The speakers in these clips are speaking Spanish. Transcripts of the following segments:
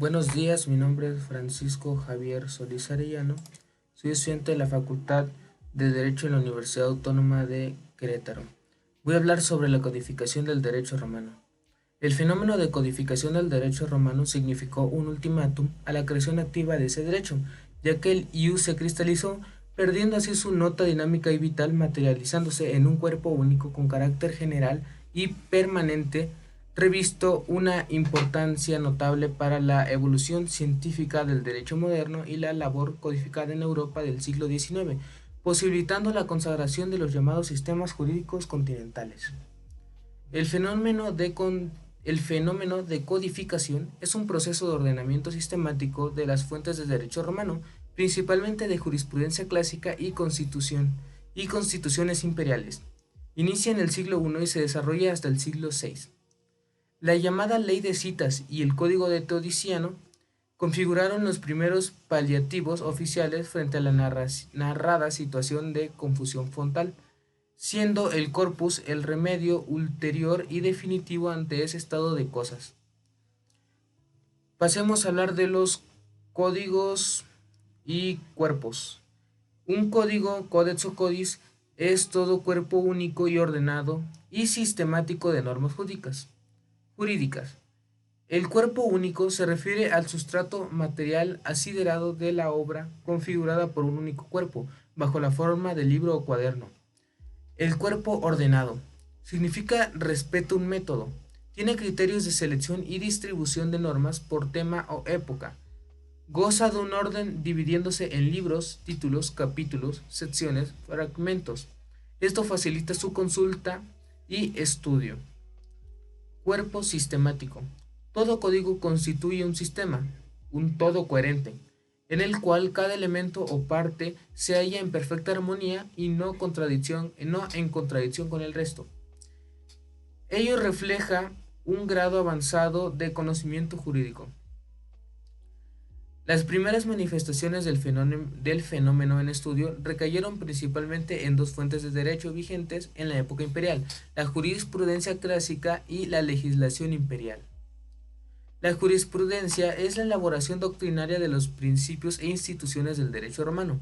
Buenos días, mi nombre es Francisco Javier Solís Arellano, soy estudiante de la Facultad de Derecho en la Universidad Autónoma de Querétaro. Voy a hablar sobre la codificación del derecho romano. El fenómeno de codificación del derecho romano significó un ultimátum a la creación activa de ese derecho, ya que el ius se cristalizó, perdiendo así su nota dinámica y vital, materializándose en un cuerpo único con carácter general y permanente, revisto una importancia notable para la evolución científica del derecho moderno y la labor codificada en Europa del siglo XIX, posibilitando la consagración de los llamados sistemas jurídicos continentales. El fenómeno de, el fenómeno de codificación es un proceso de ordenamiento sistemático de las fuentes del derecho romano, principalmente de jurisprudencia clásica y constituciones imperiales. Inicia en el siglo I y se desarrolla hasta el siglo VI. La llamada Ley de Citas y el Código de Teodosiano configuraron los primeros paliativos oficiales frente a la narrada situación de confusión frontal, siendo el corpus el remedio ulterior y definitivo ante ese estado de cosas. Pasemos a hablar de los códigos y cuerpos. Un código, codex o codis, es todo cuerpo único y ordenado y sistemático de normas jurídicas. El cuerpo único se refiere al sustrato material asiderado de la obra configurada por un único cuerpo, bajo la forma de libro o cuaderno. El cuerpo ordenado significa respeto a un método, tiene criterios de selección y distribución de normas por tema o época, goza de un orden dividiéndose en libros, títulos, capítulos, secciones, fragmentos. Esto facilita su consulta y estudio. Cuerpo sistemático. Todo código constituye un sistema, un todo coherente, en el cual cada elemento o parte se halla en perfecta armonía y no en contradicción con el resto. Ello refleja un grado avanzado de conocimiento jurídico. Las primeras manifestaciones del fenómeno en estudio recayeron principalmente en dos fuentes de derecho vigentes en la época imperial: la jurisprudencia clásica y la legislación imperial. La jurisprudencia es la elaboración doctrinaria de los principios e instituciones del derecho romano.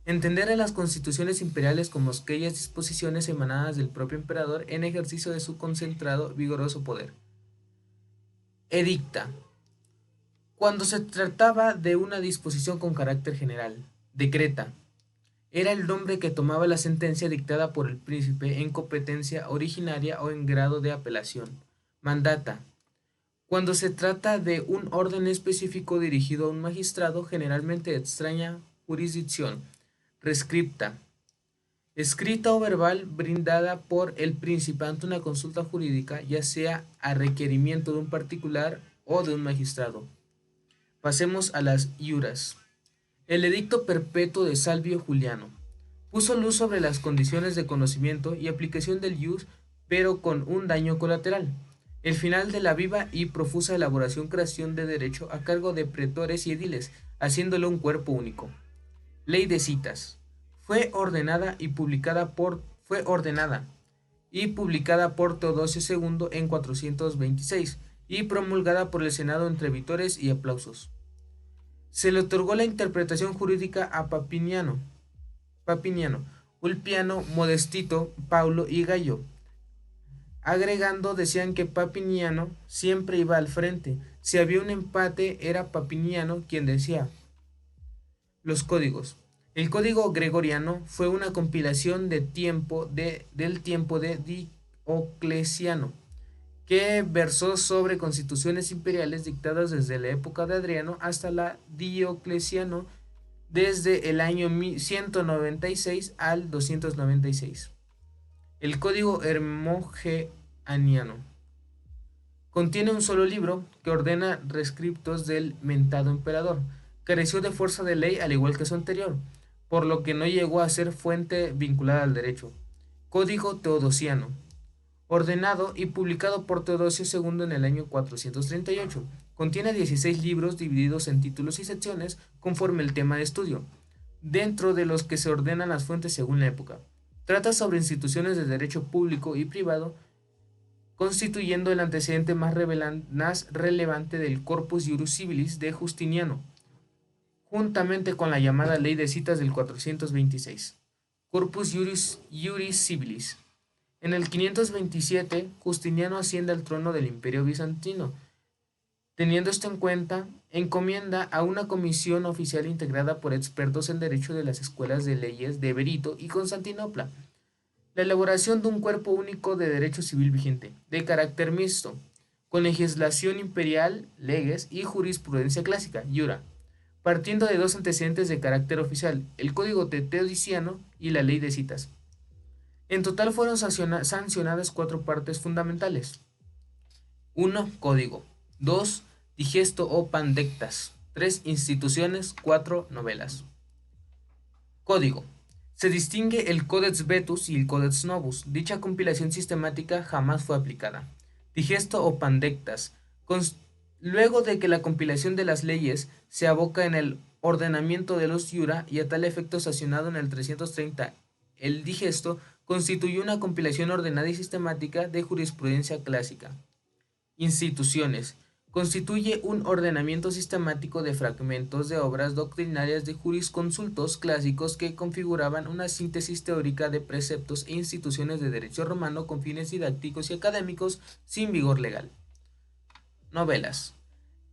Entender a las constituciones imperiales como aquellas disposiciones emanadas del propio emperador en ejercicio de su concentrado, vigoroso poder. Edicta. Cuando se trataba de una disposición con carácter general. Decreta. Era el nombre que tomaba la sentencia dictada por el príncipe en competencia originaria o en grado de apelación. Mandata. Cuando se trata de un orden específico dirigido a un magistrado, generalmente de extraña jurisdicción. Rescripta. Escrita o verbal brindada por el príncipe ante una consulta jurídica, ya sea a requerimiento de un particular o de un magistrado. Pasemos a las iuras. El edicto perpetuo de Salvio Juliano puso luz sobre las condiciones de conocimiento y aplicación del ius, pero con un daño colateral: el final de la viva y profusa creación de derecho a cargo de pretores y ediles, haciéndolo un cuerpo único. Ley de citas. Fue ordenada y publicada por Teodosio II en 426 y promulgada por el Senado entre vítores y aplausos. Se le otorgó la interpretación jurídica a Papiniano, Ulpiano, Modestito, Paulo y Gallo. Agregando, decían que Papiniano siempre iba al frente. Si había un empate, era Papiniano quien decía. Los códigos. El código gregoriano fue una compilación del tiempo de Diocleciano, que versó sobre constituciones imperiales dictadas desde la época de Adriano hasta la Diocleciano, desde el año 196 al 296. El código hermogeniano contiene un solo libro que ordena rescriptos del mentado emperador. Careció de fuerza de ley al igual que su anterior, por lo que no llegó a ser fuente vinculada al derecho. Código Teodosiano, ordenado y publicado por Teodosio II en el año 438. Contiene 16 libros divididos en títulos y secciones conforme el tema de estudio, dentro de los que se ordenan las fuentes según la época. Trata sobre instituciones de derecho público y privado, constituyendo el antecedente más relevante del Corpus Iuris Civilis de Justiniano, juntamente con la llamada Ley de Citas del 426. Corpus Iuris Civilis. En el 527, Justiniano asciende al trono del Imperio Bizantino. Teniendo esto en cuenta, encomienda a una comisión oficial integrada por expertos en derecho de las escuelas de leyes de Berito y Constantinopla la elaboración de un cuerpo único de derecho civil vigente, de carácter mixto, con legislación imperial, leges y jurisprudencia clásica, iura, partiendo de dos antecedentes de carácter oficial, el Código Teodosiano y la Ley de Citas. En total fueron sancionadas cuatro partes fundamentales. 1. Código. 2. Digesto o pandectas. 3. Instituciones. 4. Novelas. Código. Se distingue el Codex Vetus y el Codex Novus. Dicha compilación sistemática jamás fue aplicada. Digesto o pandectas. Luego de que la compilación de las leyes se aboca en el ordenamiento de los iura y a tal efecto sancionado en el 330, el digesto constituyó una compilación ordenada y sistemática de jurisprudencia clásica. Instituciones. Constituye un ordenamiento sistemático de fragmentos de obras doctrinarias de jurisconsultos clásicos que configuraban una síntesis teórica de preceptos e instituciones de derecho romano con fines didácticos y académicos sin vigor legal. Novelas.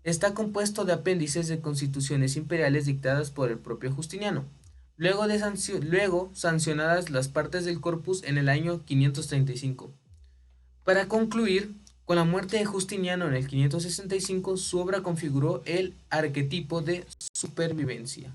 Está compuesto de apéndices de constituciones imperiales dictadas por el propio Justiniano, luego sancionadas las partes del corpus en el año 535. Para concluir, con la muerte de Justiniano en el 565, su obra configuró el arquetipo de supervivencia.